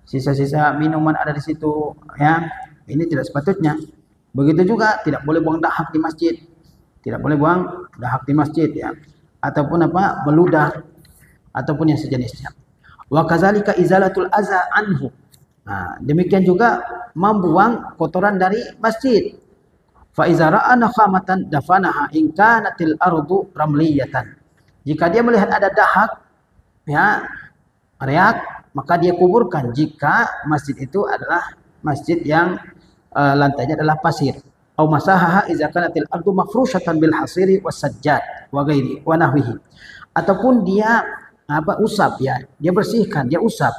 sisa-sisa minuman ada di situ, ya. Ini tidak sepatutnya. Begitu juga tidak boleh buang dahak di masjid. Tidak boleh buang dahak di masjid, ya. Ataupun apa? Meludah ataupun yang sejenisnya. Wa kadzalika izalatul adza anhu. Nah, demikian juga membuang kotoran dari masjid. Fa iza ra'a nakhamatan dafanaha in kanatil ardu ramliyatan. Jika dia melihat ada dahak, ya, reak, maka dia kuburkan jika masjid itu adalah masjid yang lantainya adalah pasir. Au masahaha iza kanatil ardu mafrushatan bil hasiri was sajjad wa ghairi wa nahwihi. Ataupun dia usap, ya, dia bersihkan, dia usap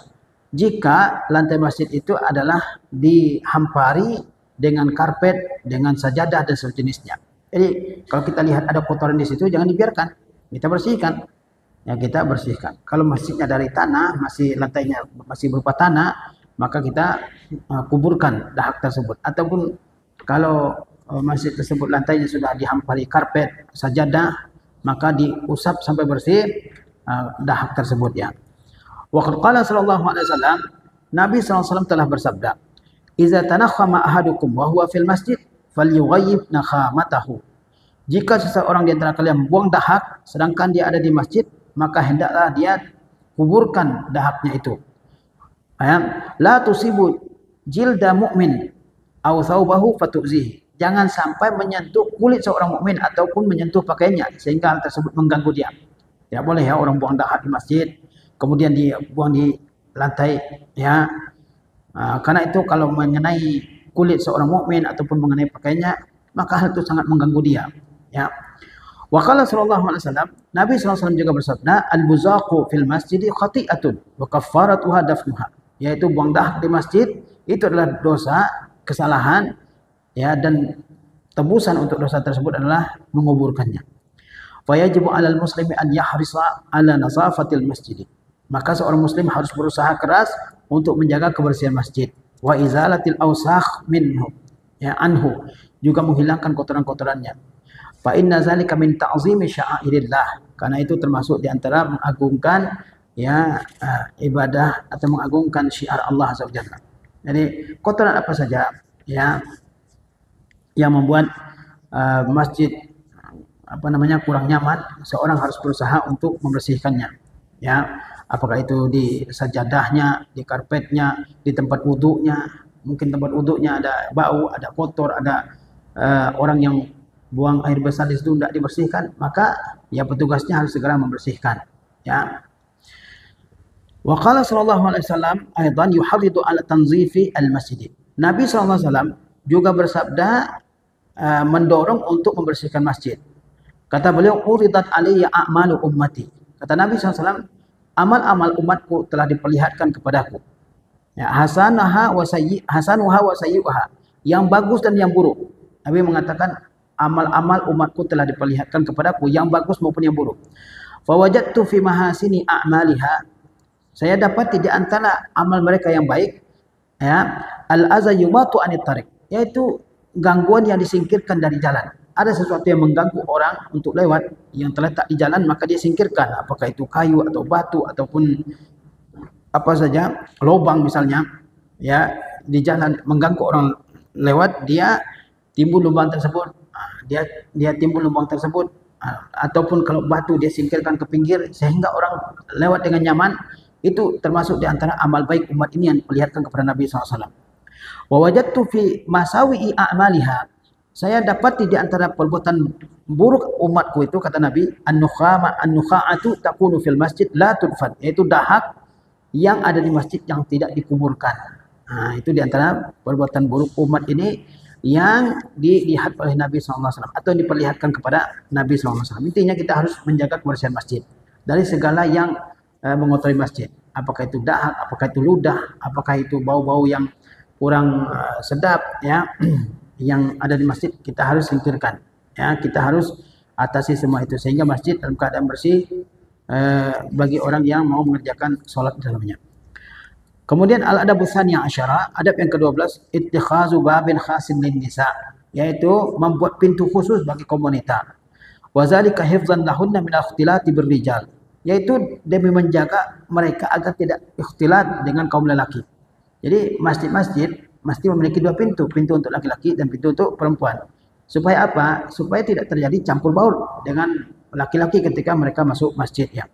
jika lantai masjid itu adalah dihampari dengan karpet, dengan sajadah dan sejenisnya. Jadi kalau kita lihat ada kotoran di situ, jangan dibiarkan, kita bersihkan, ya, kita bersihkan. Kalau masjidnya dari tanah, masih lantainya masih berupa tanah, maka kita kuburkan dahak tersebut. Ataupun kalau masjid tersebut lantainya sudah dihampari karpet, sajadah, maka diusap sampai bersih dahak tersebut, ya. Wa qala sallallahu alaihi wasallam, Nabi sallallahu alaihi wasallam telah bersabda, "Idza tanakhama ahadukum wa huwa fil masjid falyughayyib nakhamatahu." Jika seseorang di antara kalian buang dahak sedangkan dia ada di masjid, maka hendaklah dia kuburkan dahaknya itu. La tusibu jilda mu'min aw thawbahu fatuzihi. Jangan sampai menyentuh kulit seorang mukmin ataupun menyentuh pakaiannya sehingga hal tersebut mengganggu dia. Tidak boleh, ya, orang buang dahak di masjid kemudian dibuang di lantai, ya. Karena itu kalau mengenai kulit seorang mukmin ataupun mengenai pakaiannya, maka hal itu sangat mengganggu dia, ya. Wa qala sallallahu alaihi wasallam, Nabi sallallahu alaihi wasallam juga bersabda, al-buzaqu fil masjid khati'atun wa kaffaratuha dafnuha, yaitu buang dahak di masjid itu adalah dosa, kesalahan, ya, dan tebusan untuk dosa tersebut adalah menguburkannya. Fa yajibu 'alal muslimi an yahrisa 'ala nazafatil masjid. Maka seorang muslim harus berusaha keras untuk menjaga kebersihan masjid. Wa izalatil awsakh minhu, ya, anhu, juga menghilangkan kotoran-kotorannya. Fa inna zalika min ta'zimi sya'airillah, karena itu termasuk di antara mengagungkan, ya, ibadah atau mengagungkan syiar Allah Azza wa Jalla. Jadi kotoran apa saja, ya, yang membuat masjid kurang nyaman, seorang harus berusaha untuk membersihkannya, ya. Apakah itu di sajadahnya, di karpetnya, di tempat wudhunya. Mungkin tempat wudhunya ada bau, ada kotor, ada orang yang buang air besar di situ tidak dibersihkan, maka ya petugasnya harus segera membersihkan, ya. Wa qala sallallahu alaihi wasallam aidan yuhaddidu ala tanzifi al-masjid. Nabi sallallahu alaihi wasallam juga bersabda mendorong untuk membersihkan masjid. Kata beliau, uridat alayya a'malu ummati. Kata Nabi sallallahu alaihi wasallam, amal-amal umatku telah diperlihatkan kepadaku. Ya, hasanuha wa sayyi'uha, yang bagus dan yang buruk. Nabi mengatakan amal-amal umatku telah diperlihatkan kepadaku, yang bagus maupun yang buruk. Fa wajadtu fi mahasini a'maliha, saya dapat di antara amal mereka yang baik, ya, al-azayumatu anit tariq, yaitu gangguan yang disingkirkan dari jalan. Ada sesuatu yang mengganggu orang untuk lewat yang terletak di jalan, maka dia singkirkan. Apakah itu kayu atau batu ataupun apa saja, lubang misalnya, ya, di jalan mengganggu orang lewat, dia timbul lubang tersebut, dia timbul lubang tersebut, ataupun kalau batu dia singkirkan ke pinggir sehingga orang lewat dengan nyaman. Itu termasuk di antara amal baik umat ini yang diperlihatkan kepada Nabi SAW. Wa wajadtu fi masawi'i a'maliha. Saya dapati di antara perbuatan buruk umatku itu, kata Nabi, an-nukha'atu takunu fil masjid la tudfan, yaitu dahak yang ada di masjid yang tidak dikuburkan. Nah, itu di antara perbuatan buruk umat ini yang dilihat oleh Nabi SAW atau diperlihatkan kepada Nabi SAW. Intinya kita harus menjaga kebersihan masjid dari segala yang mengotori masjid. Apakah itu dahak, apakah itu ludah, apakah itu bau-bau yang kurang sedap, ya, yang ada di masjid kita harus singkirkan. Ya, kita harus atasi semua itu sehingga masjid dalam keadaan bersih bagi orang yang mau mengerjakan sholat di dalamnya. Kemudian al-adabu tsaniyah asyara, adab yang ke-12, ittikhazu babin khasin lin nisa, yaitu membuat pintu khusus bagi kaum wanita. Wa zalika hifdzan lahunna min al-ikhtilati birrijal, yaitu demi menjaga mereka agar tidak ikhtilat dengan kaum lelaki. Jadi masjid-masjid mesti memiliki dua pintu, pintu untuk laki-laki dan pintu untuk perempuan. Supaya apa? Supaya tidak terjadi campur baur dengan laki-laki ketika mereka masuk masjid, ya.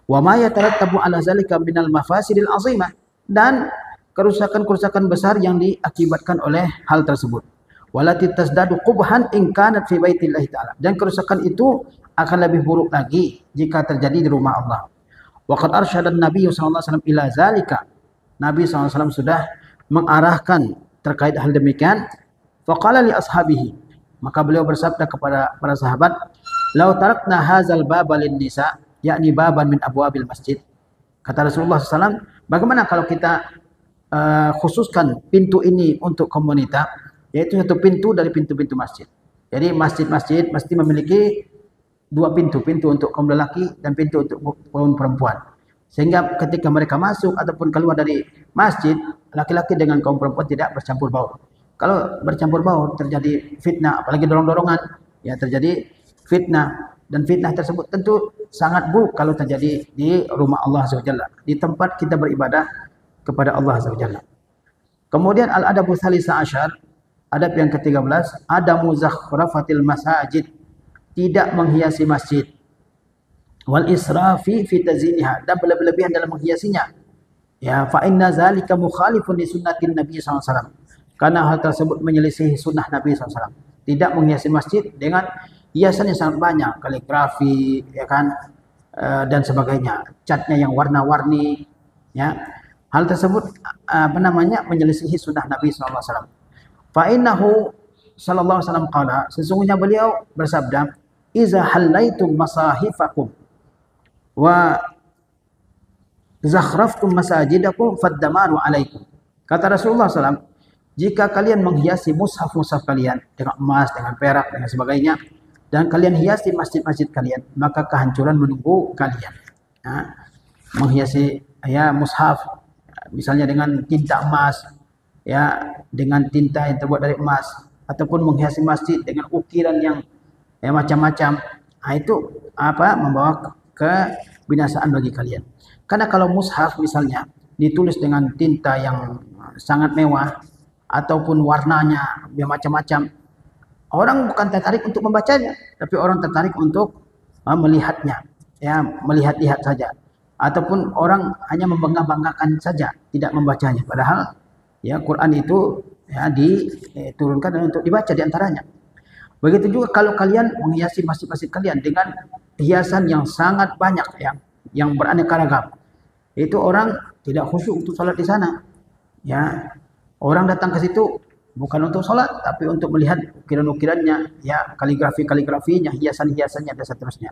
Wa ma yatarattabu ala zalika minal mafasidil azimah, dan kerusakan-kerusakan besar yang diakibatkan oleh hal tersebut. Walati tasdadu qubhan in kanat fi baitillah ta'ala, dan kerusakan itu akan lebih buruk lagi jika terjadi di rumah Allah. Wa qad arsyada an-nabiy sallallahu alaihi wasallam ila zalika, Nabi SAW sudah mengarahkan terkait hal demikian. Faqala li ashabihi, maka beliau bersabda kepada para sahabat, "Lau tarakna hadzal baba lin nisa, yakni baban min abwabil masjid." Kata Rasulullah SAW, bagaimana kalau kita khususkan pintu ini untuk kaum wanita, yaitu satu pintu dari pintu-pintu masjid. Jadi masjid-masjid mesti memiliki dua pintu, pintu untuk kaum lelaki dan pintu untuk kaum perempuan. Sehingga ketika mereka masuk ataupun keluar dari masjid, laki-laki dengan kaum perempuan tidak bercampur baur. Kalau bercampur baur terjadi fitnah, apalagi dorong-dorongan, ya terjadi fitnah, dan fitnah tersebut tentu sangat buruk kalau terjadi di rumah Allah SWT, di tempat kita beribadah kepada Allah SWT. Kemudian al-adabu tsalisa asyar, adab yang ke-13, adamu zakhrafatil masajid, tidak menghiasi masjid. Wal israfi fi taziniha, dan berlebihan dalam menghiasinya. Ya, fa inna zalika mukhalifun li sunnatin Nabi SAW. Karena hal tersebut menyelisihi sunnah Nabi SAW. Tidak menghiasi masjid dengan hiasan yang sangat banyak, kaligrafi, ya kan, dan sebagainya, catnya yang warna-warni, ya. Hal tersebut menyelisihi sunnah Nabi SAW. Fa innahu sallallahu alaihi wasallam qala, sesungguhnya beliau bersabda, "Iza halaitum masahifakum wa zakhraftum masajidakum faddamaru alaikum." Kata Rasulullah SAW, jika kalian menghiasi mushaf-mushaf kalian dengan emas, dengan perak, dan sebagainya, dan kalian hiasi masjid-masjid kalian, maka kehancuran menunggu kalian. Ya, menghiasi ya mushaf misalnya dengan tinta emas, ya, dengan tinta yang terbuat dari emas, ataupun menghiasi masjid dengan ukiran yang ya macam-macam, nah, itu membawa kebinasaan bagi kalian. Karena kalau mushaf misalnya ditulis dengan tinta yang sangat mewah ataupun warnanya yang macam-macam, orang bukan tertarik untuk membacanya, tapi orang tertarik untuk melihatnya, ya, melihat-lihat saja, ataupun orang hanya membangga-banggakan saja, tidak membacanya. Padahal ya Quran itu ya diturunkan untuk dibaca diantaranya. Begitu juga kalau kalian menghiasi masjid-masjid kalian dengan hiasan yang sangat banyak, yang beraneka ragam, itu orang tidak khusyuk untuk sholat di sana. Ya, orang datang ke situ bukan untuk sholat, tapi untuk melihat ukiran-ukirannya, ya, kaligrafi-kaligrafinya, hiasan-hiasannya, dan seterusnya.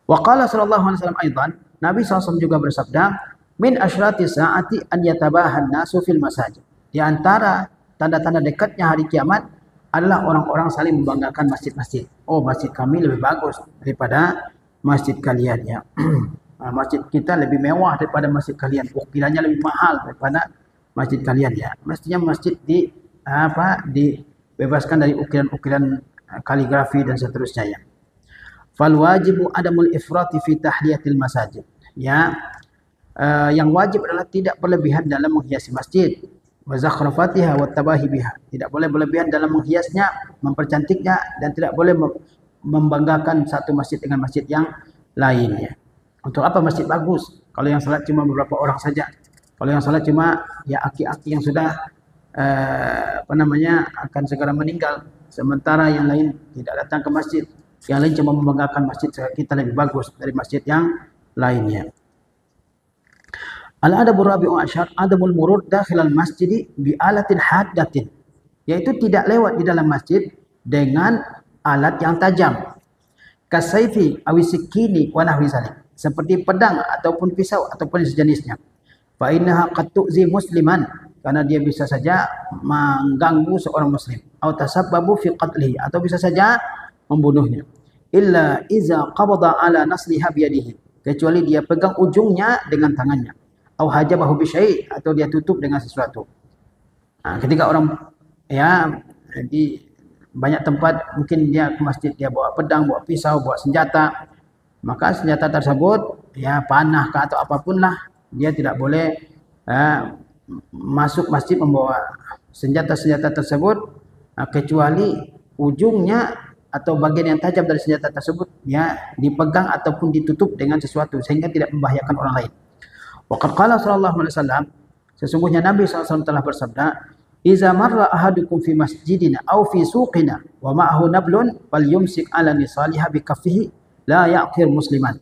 Wa qala sallallahu alaihi wasallam aidan, Nabi SAW juga bersabda, min asyrati saati an yatabahan nasu fil masajid. Di antara tanda-tanda dekatnya hari kiamat adalah orang-orang saling membanggakan masjid-masjid. Oh, masjid kami lebih bagus daripada masjid kalian, ya. Masjid kita lebih mewah daripada masjid kalian. Ukirannya lebih mahal daripada masjid kalian, ya. Mestinya masjid dibebaskan dari ukiran-ukiran kaligrafi dan seterusnya, ya. Fal wajibu adamul ifrati fi tahliyatil masajid. Ya, yang wajib adalah tidak berlebihan dalam menghiasi masjid. Wa zakhrafatiha wa tabahi biha. Tidak boleh berlebihan dalam menghiasnya, mempercantiknya, dan tidak boleh membanggakan satu masjid dengan masjid yang lainnya. Untuk apa masjid bagus kalau yang salat cuma beberapa orang saja? Kalau yang salat cuma ya aki-aki yang sudah akan segera meninggal, sementara yang lain tidak datang ke masjid. Yang lain cuma membanggakan masjid kita lebih bagus dari masjid yang lainnya. Al-adabur rabi'u asyar, adamul murud dakhilal masjidi bi alatin haddatin, yaitu tidak lewat di dalam masjid dengan alat yang tajam. Kasaifi awisikini wa nahwi zalik, seperti pedang ataupun pisau ataupun sejenisnya. Fa innaha qad tu'zi musliman, karena dia bisa saja mengganggu seorang muslim, atau tasabbabu fi qatlihi, atau bisa saja membunuhnya. Illa iza qabada ala nasliha biyadihi, kecuali dia pegang ujungnya dengan tangannya. Au hajabahu bi syai', atau dia tutup dengan sesuatu. Ketika orang di banyak tempat mungkin dia ke masjid, dia bawa pedang, bawa pisau, bawa senjata, maka senjata tersebut panah atau apapun lah, dia tidak boleh masuk masjid membawa senjata-senjata tersebut, kecuali ujungnya atau bagian yang tajam dari senjata tersebut dipegang ataupun ditutup dengan sesuatu sehingga tidak membahayakan orang lain. Waqad qala sallallahu alaihi wasallam, sesungguhnya Nabi SAW telah bersabda, "Iza marra ahadukum fi masjidina aw fi suqina wa ma'ahu nablun falyumsik 'ala nisaliha bi kaffihi la ya'qir musliman."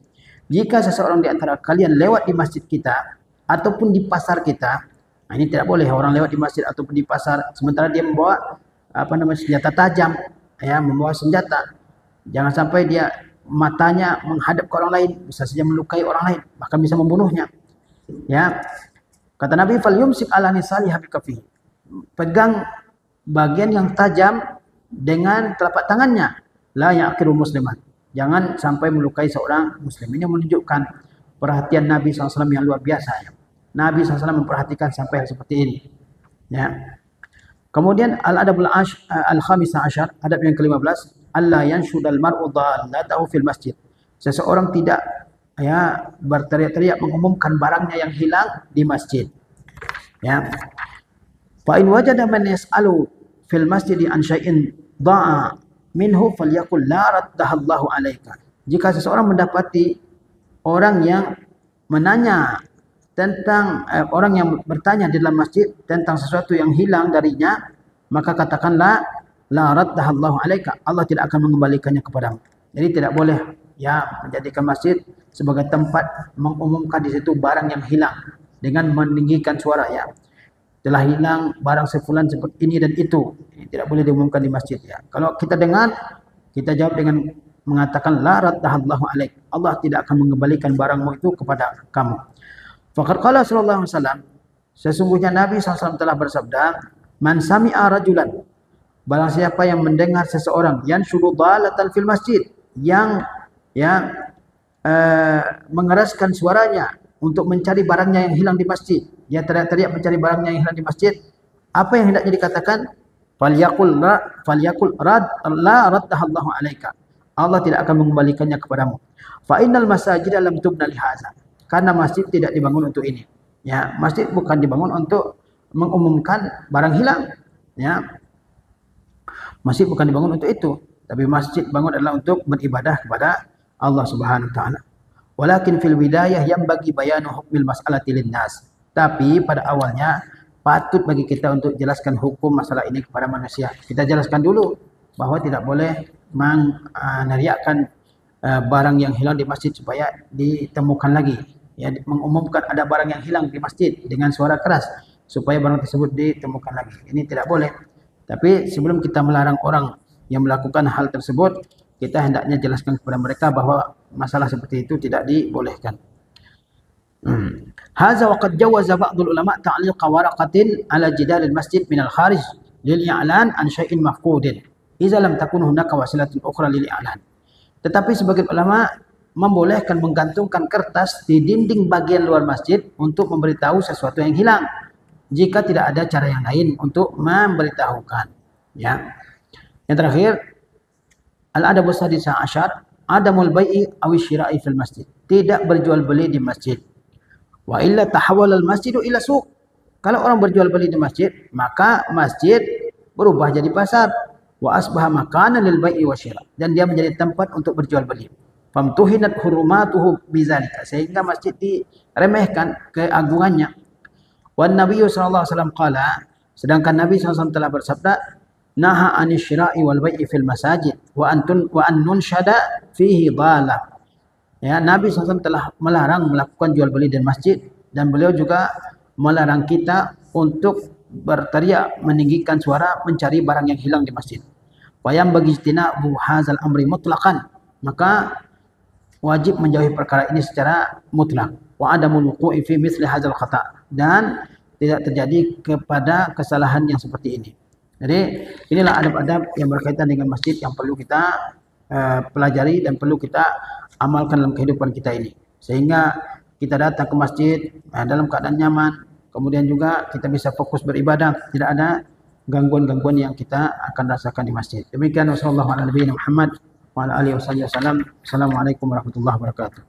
Jika seseorang di antara kalian lewat di masjid kita ataupun di pasar kita, ini tidak boleh orang lewat di masjid ataupun di pasar sementara dia membawa senjata tajam, membawa senjata. Jangan sampai dia matanya menghadap ke orang lain, bisa saja melukai orang lain, bahkan bisa membunuhnya. Kata Nabi, falyumsik 'ala nisaliha bi kaffihi, pegang bagian yang tajam dengan telapak tangannya, la ya'qiru musliman, jangan sampai melukai seorang muslim. Ini menunjukkan perhatian Nabi SAW yang luar biasa. Nabi SAW memperhatikan sampai hal seperti ini. Kemudian al-adabul al-khamisa asyar, adab yang ke-15, alla yanshudal mar'u dhallatahu fil masjid, seseorang tidak berteriak-teriak mengumumkan barangnya yang hilang di masjid. Fa in wajada man yas'alu fil masjid an syai'in dha'a minhu falyaqul la raddahallahu alaika. Jika seseorang mendapati orang yang menanya tentang orang yang bertanya di dalam masjid tentang sesuatu yang hilang darinya, maka katakanlah la raddahallahu alaika, Allah tidak akan mengembalikannya kepadamu. Jadi tidak boleh menjadikan masjid sebagai tempat mengumumkan di situ barang yang hilang dengan meninggikan suara, telah hilang barang sefulan seperti ini dan itu. Ini tidak boleh diumumkan di masjid. Kalau kita dengar, kita jawab dengan mengatakan la raddahallahu alaik, Allah tidak akan mengembalikan barangmu itu kepada kamu. Faqad qala sallallahu alaihi wasallam, sesungguhnya Nabi SAW telah bersabda, man sami'a rajulan, barang siapa yang mendengar seseorang yanshudu dhalatan fil masjid, yang mengeraskan suaranya untuk mencari barangnya yang hilang di masjid, dia teriak-teriak mencari barangnya yang hilang di masjid, apa yang hendaknya dikatakan? Falyaqul la raddahallahu alaika, Allah tidak akan mengembalikannya kepadamu. Fa innal masajid lam tubna li hadza, karena masjid tidak dibangun untuk ini. Masjid bukan dibangun untuk mengumumkan barang hilang. Masjid bukan dibangun untuk itu, tapi masjid bangun adalah untuk beribadah kepada Allah Subhanahu wa taala. Walakin fil bidayah yanbaghi bayanu hukmil mas'alati linnas. Tapi pada awalnya patut bagi kita untuk jelaskan hukum masalah ini kepada manusia. Kita jelaskan dulu bahwa tidak boleh meneriakkan barang yang hilang di masjid supaya ditemukan lagi. Mengumumkan ada barang yang hilang di masjid dengan suara keras supaya barang tersebut ditemukan lagi. Ini tidak boleh. Tapi sebelum kita melarang orang yang melakukan hal tersebut, kita hendaknya jelaskan kepada mereka bahwa masalah seperti itu tidak dibolehkan. Hadza wa qad jawaza ba'dul ulama ta'liq waraqatin 'ala jidar al-masjid min al-kharij lil i'lan an syai'in mafqudin idza lam takun hunaka wasilatun ukhra lil i'lan. Tetapi sebagian ulama membolehkan menggantungkan kertas di dinding bagian luar masjid untuk memberitahu sesuatu yang hilang jika tidak ada cara yang lain untuk memberitahukan. Yang terakhir, al-adabus sadis asyar, adamul bai'i aw syira'i fil masjid. Tidak berjual beli di masjid. Wa illa tahawwala al-masjidu ila suq. Kalau orang berjual beli di masjid, maka masjid berubah jadi pasar. Wa asbaha makanan lil bai'i wa syira'. Dan dia menjadi tempat untuk berjual beli. Famtuhinat hurumatuhu bizalika. Sehingga masjid diremehkan keagungannya. Wan Nabi sallallahu alaihi wasallam qala, Sedangkan Nabi SAW telah bersabda, naha anisyra'i wal bai'i fil masajid wa an nunshada fihi dhalah. Ya, Nabi SAW telah melarang melakukan jual beli di masjid, dan beliau juga melarang kita untuk berteriak meninggikan suara mencari barang yang hilang di masjid. Wa yang bagi istinabu hadzal amri mutlaqan, maka wajib menjauhi perkara ini secara mutlak. Wa adamul wuqu'i fi mithli hadzal khata', dan tidak terjadi kepada kesalahan yang seperti ini. Jadi inilah adab-adab yang berkaitan dengan masjid yang perlu kita pelajari dan perlu kita amalkan dalam kehidupan kita ini, sehingga kita datang ke masjid dalam keadaan nyaman, kemudian juga kita bisa fokus beribadah, tidak ada gangguan-gangguan yang kita akan rasakan di masjid. Demikian, wassalamualaikum warahmatullahi wabarakatuh. Assalamualaikum warahmatullahi wabarakatuh.